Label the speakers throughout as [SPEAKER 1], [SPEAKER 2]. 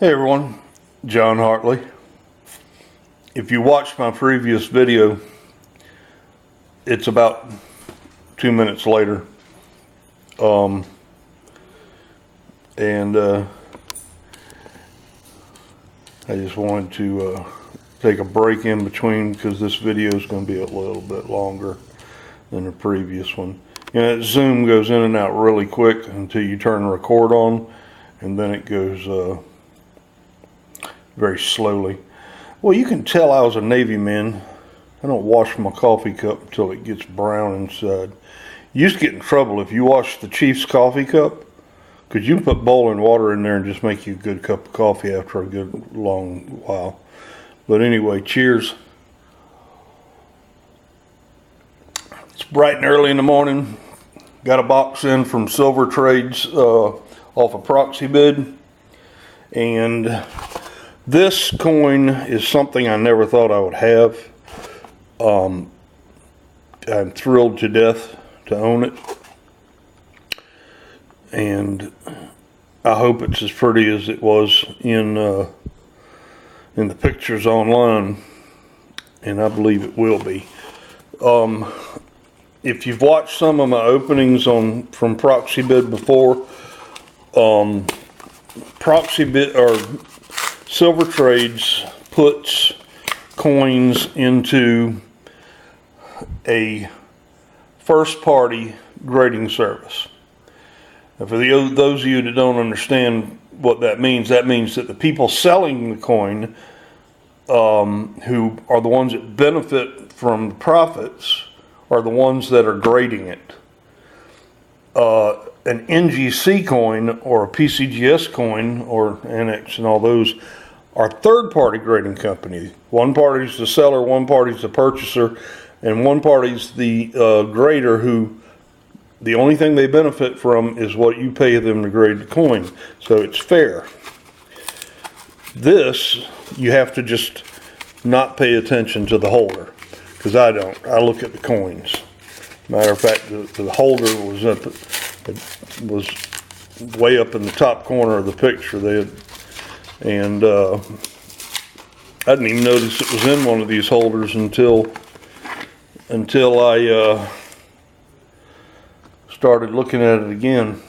[SPEAKER 1] Hey everyone, John Hartley. If you watched my previous video, it's about 2 minutes later. I just wanted to take a break in between because this video is going to be a little bit longer than the previous one. And Zoom goes in and out really quick until you turn the record on, and then it goes very slowly. Well, you can tell I was a Navy man. I don't wash my coffee cup until it gets brown inside. You used to get in trouble if you washed the Chief's coffee cup, because you can put boiling water in there and just make you a good cup of coffee after a good long while. But anyway, cheers. It's bright and early in the morning. Got a box in from Silver Trades off a proxy bid. And this coin is something I never thought I would have. I'm thrilled to death to own it. And I hope it's as pretty as it was in the pictures online. And I believe it will be. If you've watched some of my openings from proxy bid before, proxy bid or Silver Trades puts coins into a first-party grading service. Now, for those of you that don't understand what that means that the people selling the coin, who are the ones that benefit from the profits, are the ones that are grading it. An NGC coin or a PCGS coin or Annex and all those are third-party grading company. One party's the seller, one party's the purchaser, and one party's the grader, who the only thing they benefit from is what you pay them to grade the coin. So it's fair. This, you have to just not pay attention to the holder, because I don't. I look at the coins. Matter of fact, the holder was way up in the top corner of the picture. I didn't even notice it was in one of these holders until I started looking at it again.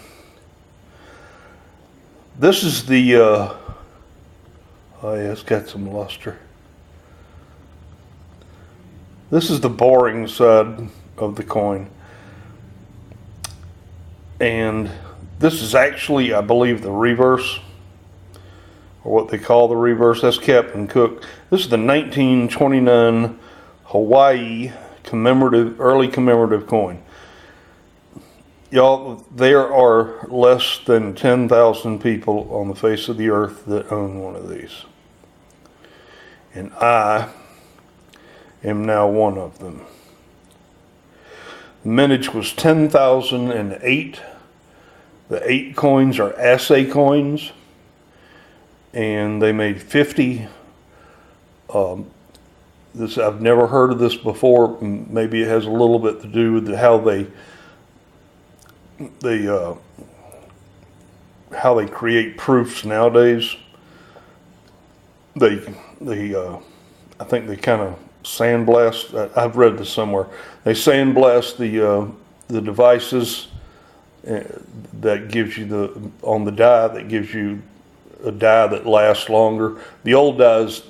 [SPEAKER 1] This is the oh yeah, it's got some luster. This is the boring side of the coin. And this is actually, I believe, the reverse, or what they call the reverse. That's Captain Cook. This is the 1929 Hawaii early commemorative coin. Y'all, there are less than 10,000 people on the face of the earth that own one of these. And I am now one of them. The mintage was 10,008. The 8 coins are assay coins, and they made 50. I've never heard of this before. Maybe it has a little bit to do with how they create proofs nowadays. I think they kind of sandblast. I've read this somewhere. They sandblast the devices that gives you on the die, that gives you a die that lasts longer. The old dies,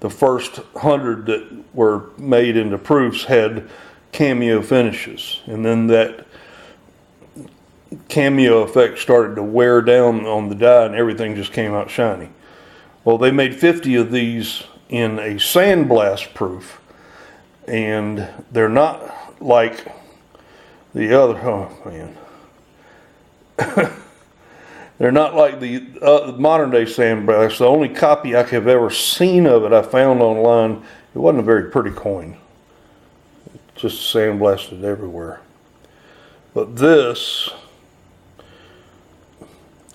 [SPEAKER 1] the first 100 that were made into proofs had cameo finishes, and then that cameo effect started to wear down on the die and everything just came out shiny. Well, they made 50 of these in a sandblast proof, and they're not like the other. Oh man. They're not like the modern day sandblast. The only copy I have ever seen of it I found online. It wasn't a very pretty coin. It just sandblasted everywhere. But this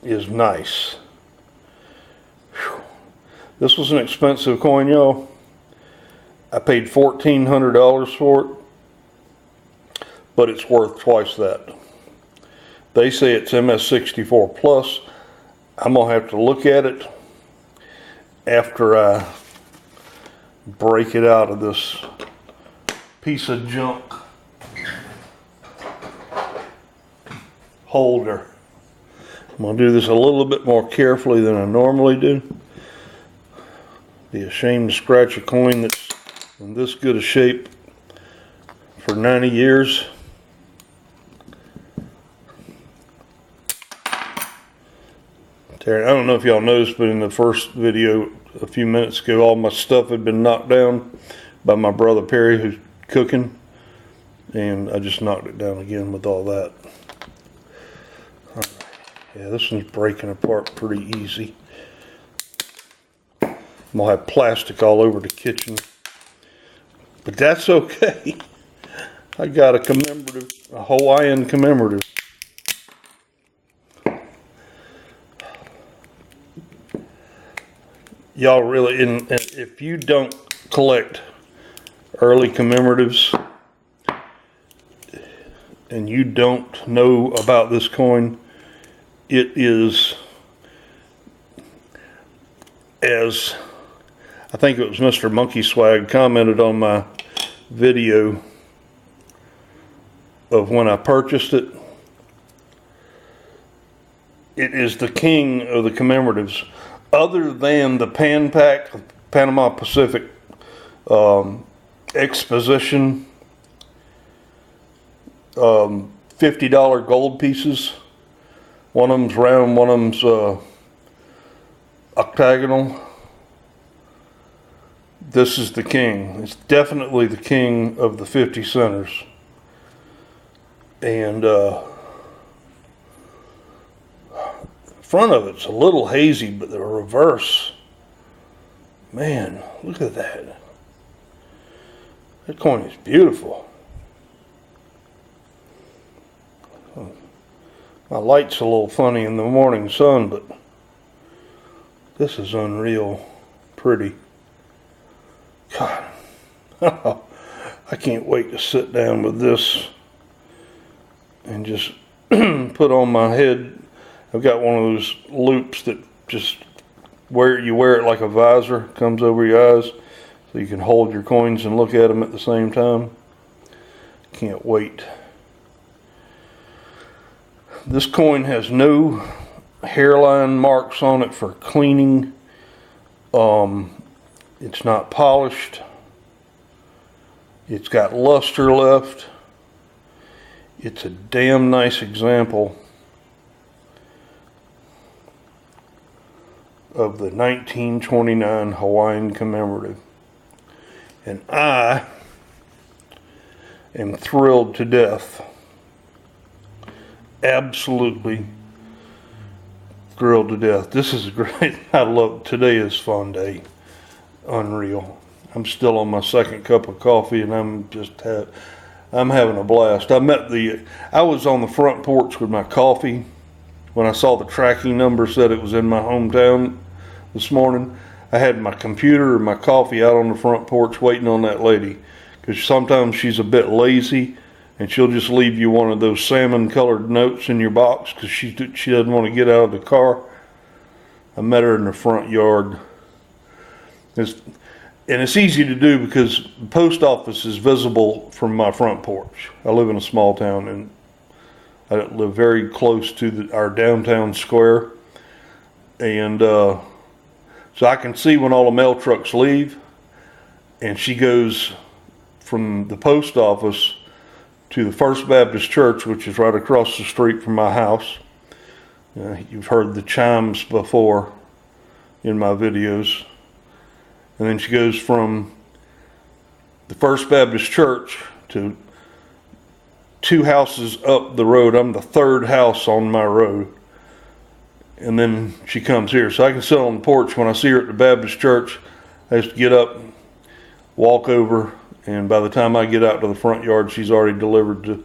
[SPEAKER 1] is nice. Whew. This was an expensive coin, y'all. I paid $1,400 for it, but it's worth twice that. They say it's MS64 plus. I'm gonna have to look at it. after I break it out of this piece of junk holder. I'm going to do this a little bit more carefully than I normally do. Be ashamed to scratch a coin that's in this good a shape for 90 years. I don't know if y'all noticed, but in the first video a few minutes ago, all my stuff had been knocked down by my brother Perry, who's cooking, and I just knocked it down again with all that. All right. Yeah, this one's breaking apart pretty easy. I'm gonna have plastic all over the kitchen, but that's okay. I got a commemorative, a Hawaiian commemorative. Y'all really, and if you don't collect early commemoratives and you don't know about this coin, it is, as I think it was Mr. Monkey Swag commented on my video of when I purchased it, it is the king of the commemoratives. Other than the Pan Pac, Panama Pacific Exposition $50 gold pieces. One of them's round, one of them's octagonal. This is the king. It's definitely the king of the 50 centers. And front of it's a little hazy, but the reverse, man, look at that. That coin is beautiful. My light's a little funny in the morning sun, but this is unreal pretty. God, I can't wait to sit down with this and just put on my head. I've got one of those loops that just you wear it like a visor, comes over your eyes, so you can hold your coins and look at them at the same time. Can't wait. This coin has no hairline marks on it for cleaning. It's not polished. It's got luster left. It's a damn nice example of the 1929 Hawaiian commemorative. And I am thrilled to death. Absolutely thrilled to death. This is great. I love, today is fun day. Unreal. I'm still on my second cup of coffee and I'm having a blast. I was on the front porch with my coffee when I saw the tracking number said it was in my hometown this morning. I had my computer and my coffee out on the front porch waiting on that lady, because sometimes she's a bit lazy and she'll just leave you one of those salmon colored notes in your box because she doesn't want to get out of the car. I met her in the front yard. And it's easy to do because the post office is visible from my front porch. I live in a small town and I live very close to our downtown square. And so I can see when all the mail trucks leave. And she goes from the post office to the First Baptist Church, which is right across the street from my house. You've heard the chimes before in my videos. And then she goes from the First Baptist Church to 2 houses up the road. I'm the 3rd house on my road. And then she comes here. So I can sit on the porch when I see her at the Baptist Church. I just get up, walk over, and by the time I get out to the front yard, she's already delivered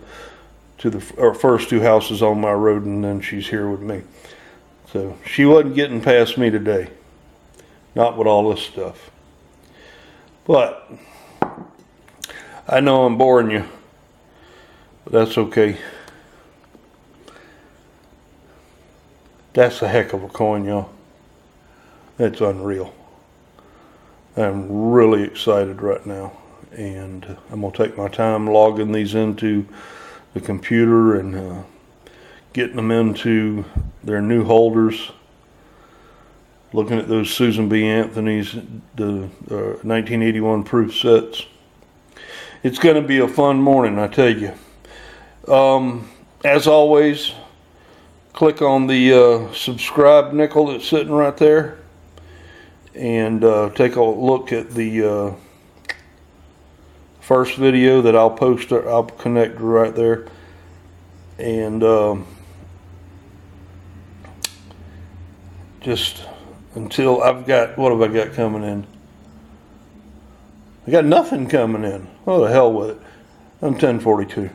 [SPEAKER 1] to the first 2 houses on my road, and then she's here with me. So she wasn't getting past me today. Not with all this stuff. But I know I'm boring you, but that's okay. That's a heck of a coin, y'all. That's unreal. I'm really excited right now, and I'm going to take my time logging these into the computer and getting them into their new holders, looking at those Susan B. Anthony's, the 1981 proof sets. It's going to be a fun morning, I tell you. As always, click on the subscribe nickel that's sitting right there, and take a look at the first video that I'll post. I'll connect right there, and just until I've got, what have I got coming in? I got nothing coming in. Oh, the hell with it. I'm 1042.